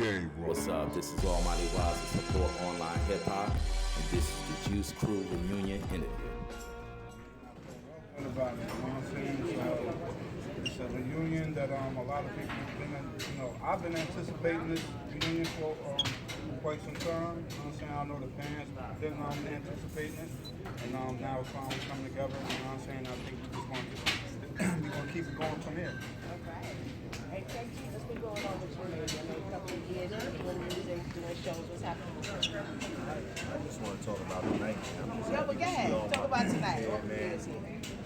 What's up? This is Almighty Wise to support online hip hop, and this is the Juice Crew reunion interview. What about it? You know what I'm saying? It's a reunion that a lot of people have been, I've been anticipating this reunion for quite some time. You know what I'm saying? I know the fans been anticipating it, and now it's finally coming together. You know what I'm saying? I think we're gonna keep it going from here. Hey, Craig, what's been going on with you lately? I know a couple of years doing music, doing shows. What's happening? I just want to talk about tonight. Yeah, but go ahead. Talk about tonight. Yeah, man.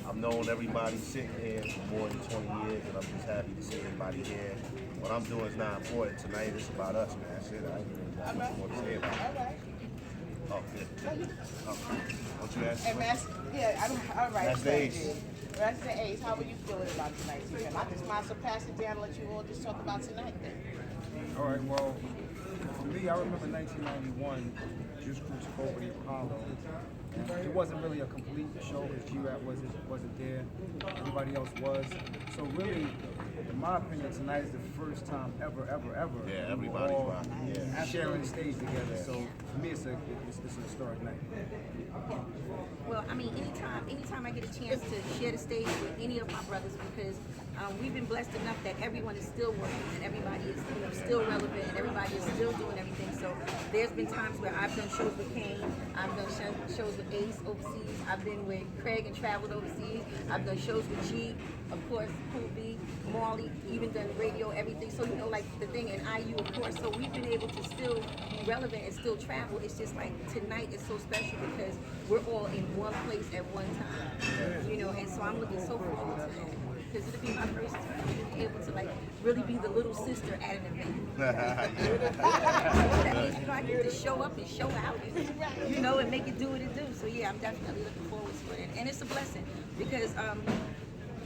I've known everybody sitting here for more than 20 years, and I'm just happy to see everybody here. What I'm doing is not important. Tonight it's about us, man. That's it. I ain't really got much more to say about it. All right. Oh, yeah. What you ask? And all right. That's the Ace. That's the Ace. How were you feeling about tonight, T-Ram? I just might surpass it down and let you all just talk about tonight then. All right, well, for me, I remember 1991, Juice Crew took over the Apollo. And it wasn't really a complete show because G-Rap wasn't there. Everybody else was. So really, in my opinion, tonight is the first time ever Yeah, everybody's all rocking. Yeah. sharing the stage together. So for me, it's an historic night. Well, I mean, anytime I get a chance to share the stage with any of my brothers, because we've been blessed enough that everyone is still working and everybody is still relevant and everybody is still doing everything. So there's been times where I've done shows with Kane, I've done shows with Ace overseas, I've been with Craig and traveled overseas, I've done shows with G, of course, Cool B, Marley, even done radio, everything. So like the thing, and IU, of course. So we've been able to still be relevant and still travel. It's just like tonight is so special because we're all in one place at one time, and so I'm looking so forward to that. Because it'll be my first time being able to really be the little sister at an event. That means I get to show up and show out, and make it do what it do. So yeah, I'm definitely looking forward to it, and it's a blessing because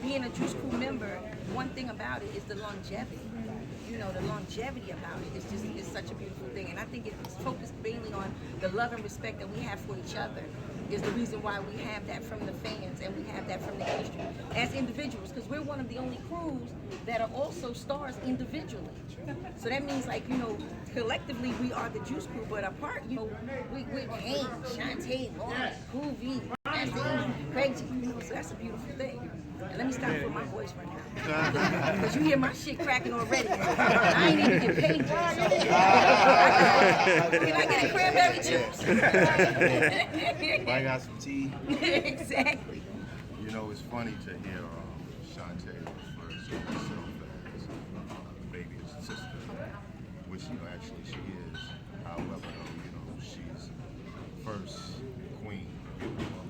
being a Juice Crew member, one thing about it is the longevity. The longevity about it is it's such a beautiful thing, and I think it's focused mainly on the love and respect that we have for each other. Is the reason why we have that from the fans and we have that from the industry as individuals, because we're one of the only crews that are also stars individually. So that means collectively we are the Juice Crew, but apart, we're Kane, Shantae, Lawrence, Cool V, Craig G, so that's a beautiful thing. And let me stop for my voice right now, because you hear my shit cracking already. I ain't even get paid yet, so can I get a cranberry juice? I got some tea. Exactly. It's funny to hear Shantae refer to herself as Baby's sister, which actually she is. However, she's first queen of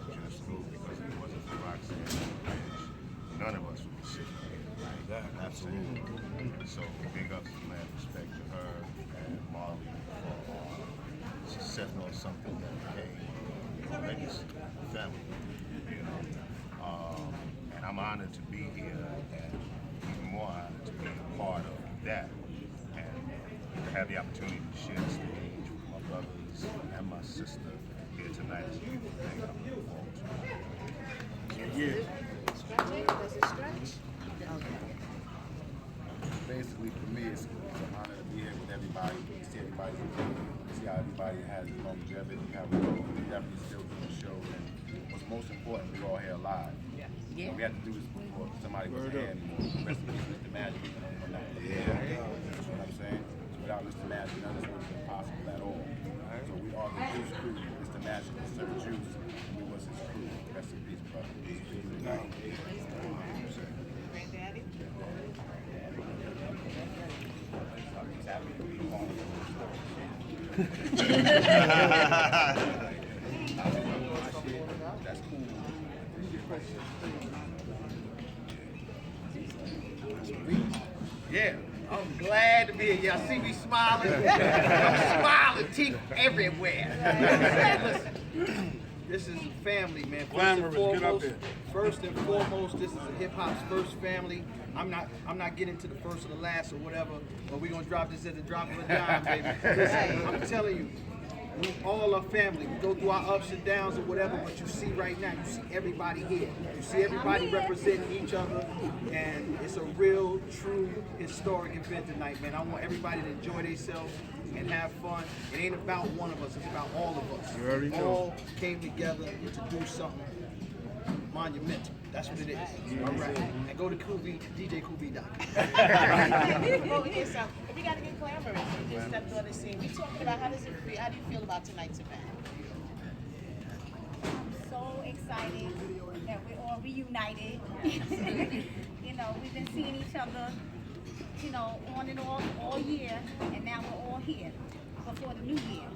the Juice Crew, because if it wasn't for Roxanne, none of us would be sitting here. Absolutely. So big ups and mad respect to her and Marley for setting on something that became a legacy family. And I'm honored to be here, and even more honored to be a part of that, and to have the opportunity to share the stage with my brothers and my sister here tonight is a beautiful thing. I'm looking forward to it. Stretch? Does it stretch? Okay. Basically, for me, it's an honor to be here with everybody, see everybody's opinion, see how everybody has longevity, how we definitely still do the show, and what's most important, we're all here alive. Yeah. We had to do this before somebody wasn't here anymore. Rest in peace, Mr. Magic. You know what I'm saying? So without Mr. Magic, none of this would have been possible at all. So we are the Juice Crew. Mr. Magic is Sir Juice. We was his crew. Rest in peace, brother. Granddaddy? He's happy to be home. That's cool. Yeah, I'm glad to be here. Y'all see me smiling? I'm smiling, teeth everywhere. Listen, this is a family, man. First and foremost, this is a hip hop's first family. I'm not getting to the first or the last or whatever, but we're gonna drop this at the drop of a dime, baby. Listen, I'm telling you, We all are family. We go through our ups and downs or whatever, but you see right now, you see everybody here. You see everybody representing each other, and it's a real, true, historic event tonight, man. I want everybody to enjoy themselves and have fun. It ain't about one of us, it's about all of us. You already We know. all came together to do something monumental. That's what it is. All right. And go to DJQB.com. Oh, here's some. We got to get glamorous. We just stepped on the scene. We talking about how does it feel? How do you feel about tonight's event? I'm so excited that we're all reunited. You know, we've been seeing each other, you know, on and off all year, and now we're all here before the new year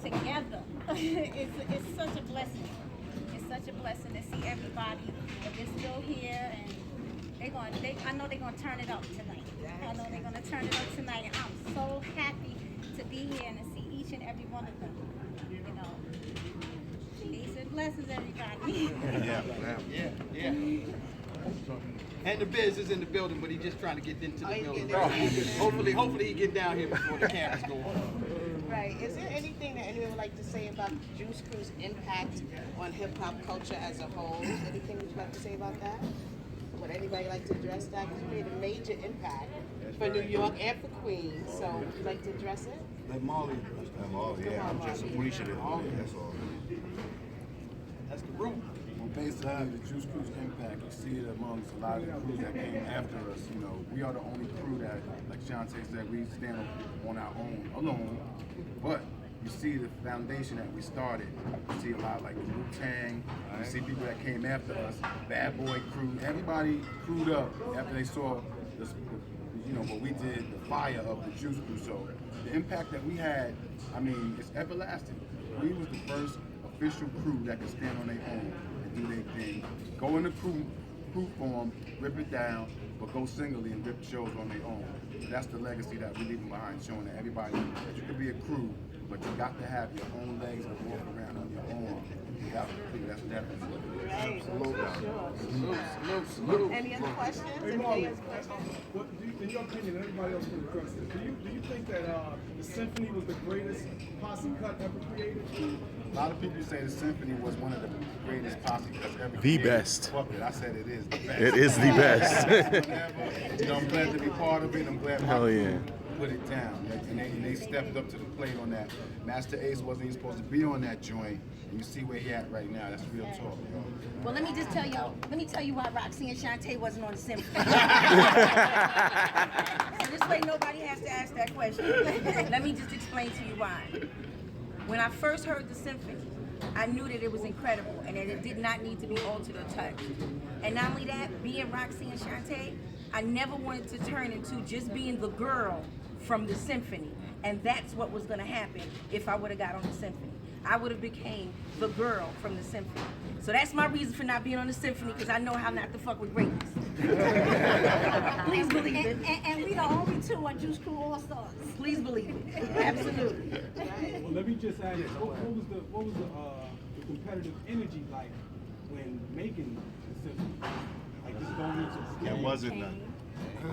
together. It's such a blessing. It's such a blessing to see everybody, that they're still here, and I know they're gonna turn it up tonight. I know they're gonna turn it up tonight, and I'm so happy to be here and to see each and every one of them. You know, peace and blessings, everybody. Yeah. And the Biz is in the building, but he's just trying to get into the building. Hopefully he get down here before the cameras go on. Right. Is there anything that anyone would like to say about Juice Crew's impact on hip hop culture as a whole? Anything would you like to say about that? Would anybody like to address that? Because you made a major impact for New York and for Queens. So would you like to address it? Let Molly address that. I'm just appreciative of it, that's all. That's the room. Well, basically, the Juice Crew's impact, you see it amongst a lot of the crews that came after us. You know, we are the only crew that, like Shantae said, we stand on our own, alone. But you see the foundation that we started. You see a lot like Wu-Tang. You see people that came after us, Bad Boy Crew. Everybody crewed up after they saw this, you know, what we did, the fire of the Juice Crew. So the impact that we had, I mean, it's everlasting. We was the first official crew that could stand on their own and do their thing. Go in the crew form, rip it down, but go singly and rip shows on their own. So that's the legacy that we're leaving behind, showing that everybody that you can be a crew, but you got to have your own legs to walk around on your own. That's the crew. That's definitely. Right. Salute. Any other questions? Hey, Anybody Molly, has questions? what do you, in your opinion, everybody else can address this, do you think that the symphony was the greatest posse cut ever created? A lot of people say the symphony was one of the greatest posse cuts ever. The created. best. Fuck it, I said it is the best. It is the best. Whatever. You know, I'm glad to be part of it. I'm glad my Hell crew yeah. put it down. And they stepped up to the plate on that. Master Ace wasn't even supposed to be on that joint. And you see where he at right now. That's real talk, yo. Well, let me tell you why Roxy and Shantae wasn't on the symphony. So this way nobody has to ask that question. Let me just explain to you why. When I first heard the symphony, I knew that it was incredible and that it did not need to be altered or touched. And not only that, being Roxy and Shantae, I never wanted to turn into just being the girl from the symphony. And that's what was gonna happen if I would have got on the symphony. I would have became the girl from the symphony. So that's my reason for not being on the symphony, because I know how not to fuck with greatness. Please believe it. And we the only two on Juice Crew All Stars. Please believe it. Absolutely. Well, let me just add this. What was the competitive energy like when making the symphony? Like just going into the There stage. wasn't none.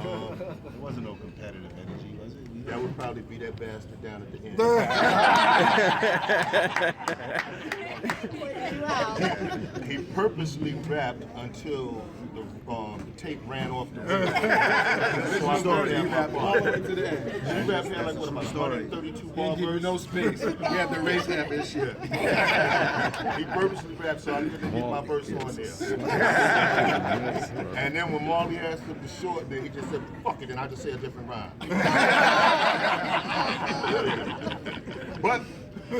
There wasn't no competitive energy, was it? That would probably be that bastard down at the end. He purposely rapped until the tape ran off the reel. So I started at my part. He rapped here like, what am I starting? 32 ball He verse. no space. He had to raise half his shit. He purposely rapped so I couldn't get my verse on there. And then when Marley asked him to shorten it, he just said, fuck it, and I just say a different rhyme. But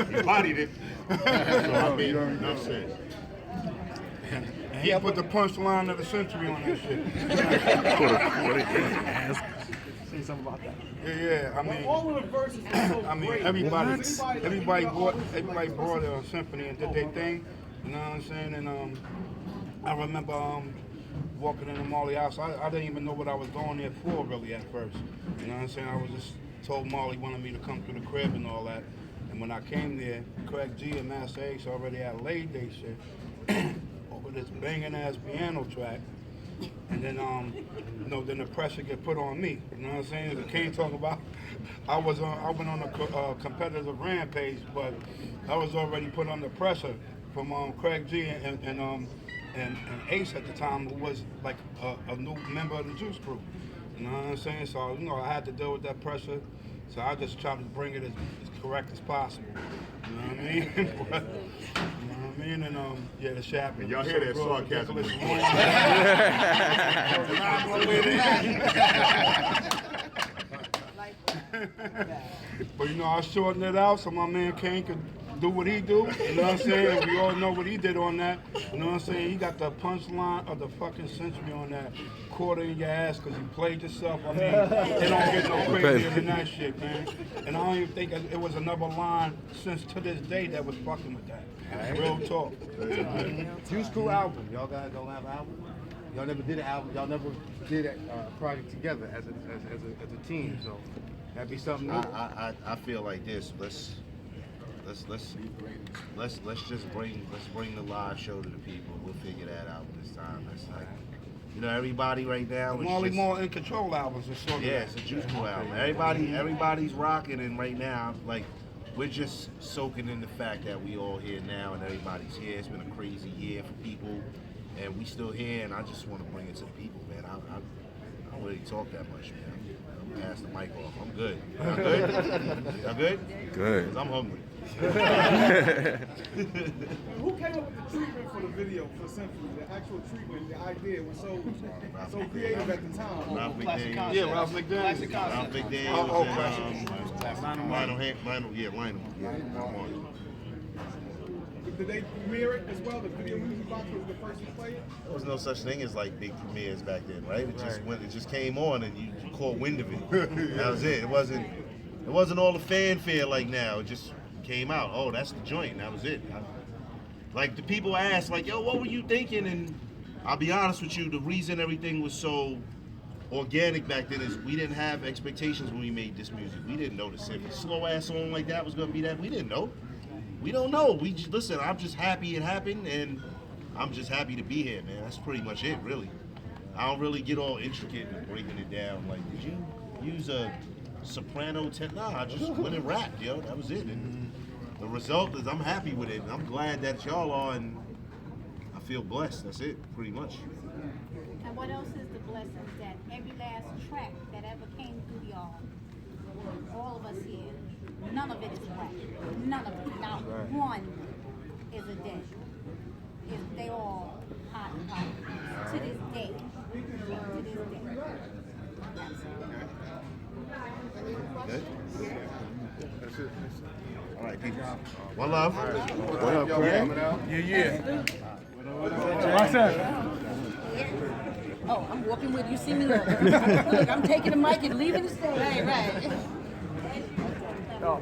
he bodied it. So I mean, enough said. He put the punchline of the century on that shit. Say something about that. Yeah, I mean, All of the verses are so I mean, great. everybody brought a symphony and did their thing. You know what I'm saying? And I remember walking in the Marley house. I didn't even know what I was going there for really at first. You know what I'm saying? I was just told Marley wanted me to come through the crib and all that. And when I came there, Craig G and Master Ace already had laid their shit over this banging ass piano track. and then you know, then the pressure get put on me. You know what I'm saying? The King talk about. I went on a competitive rampage, but I was already put under pressure from Craig G and Ace at the time, who was like a new member of the Juice Crew. You know what I'm saying? So, you know, I had to deal with that pressure. So I just tried to bring it as correct as possible. You know what I mean? But, you know what I mean? And yeah, the shop. And y'all hear that sarcasm. But you know, I shortened it out so my man Kane could do what he do. You know what I'm saying? And we all know what he did on that. You know what I'm saying? He got the punchline of the fucking century on that. Quarter in your ass because you played yourself. I mean, it don't get no crazier than that shit, man. And I don't even think it was another line since to this day that was fucking with that. Real talk. Juice Crew album. Y'all guys don't have an album? Y'all never did an album. Y'all never did a project together as a team. So that'd be something new. I feel like this. Let's just bring the live show to the people. We'll figure that out this time. That's like, you know, everybody right now. Molly More In Control albums is sort of. Yeah, it's a Juice Crew album. Everybody's rocking, and right now, like, we're just soaking in the fact that we all here now, and everybody's here. It's been a crazy year for people, and we still here. And I just want to bring it to the people, man. I don't really talk that much, man. I'm gonna pass the mic off. I'm good. Y'all good? Y'all good? Good. 'Cause I'm hungry. Who came up with the treatment for the video for Symphony? The actual treatment, the idea was so creative at the time. Ralph McDaniel. Yeah, Ralph McDaniel. Ralph McDaniel. Lionel. Did they premiere it as well? The Video Music Box was the first to play it? There was no such thing as like big premieres back then, right? It just came on and you caught wind of it. That was it. It wasn't all the fanfare like now. It just came out. Oh, that's the joint. That was it. Like the people ask, like, yo, what were you thinking? And I'll be honest with you, the reason everything was so organic back then is we didn't have expectations when we made this music. We didn't know the slow ass song like that was gonna be that. We didn't know. We don't know. We just listen. I'm just happy it happened, and I'm just happy to be here, man. That's pretty much it, really. I don't really get all intricate in breaking it down. Like, did you use a soprano Nah, I just went and rapped, yo. That was it. And the result is I'm happy with it. And I'm glad that y'all are, and I feel blessed. That's it, pretty much. And what else is the blessing that every last track that ever came through y'all, all of us here, none of it is whack. None of it. Not one is a dead. They all hot and hot. To this day. To this day. Good? That's it. All right, people. One love. What up, Craig? Yeah. Oh, I'm walking with you. See me. Look, I'm taking the mic and leaving the stage. Right. Oh.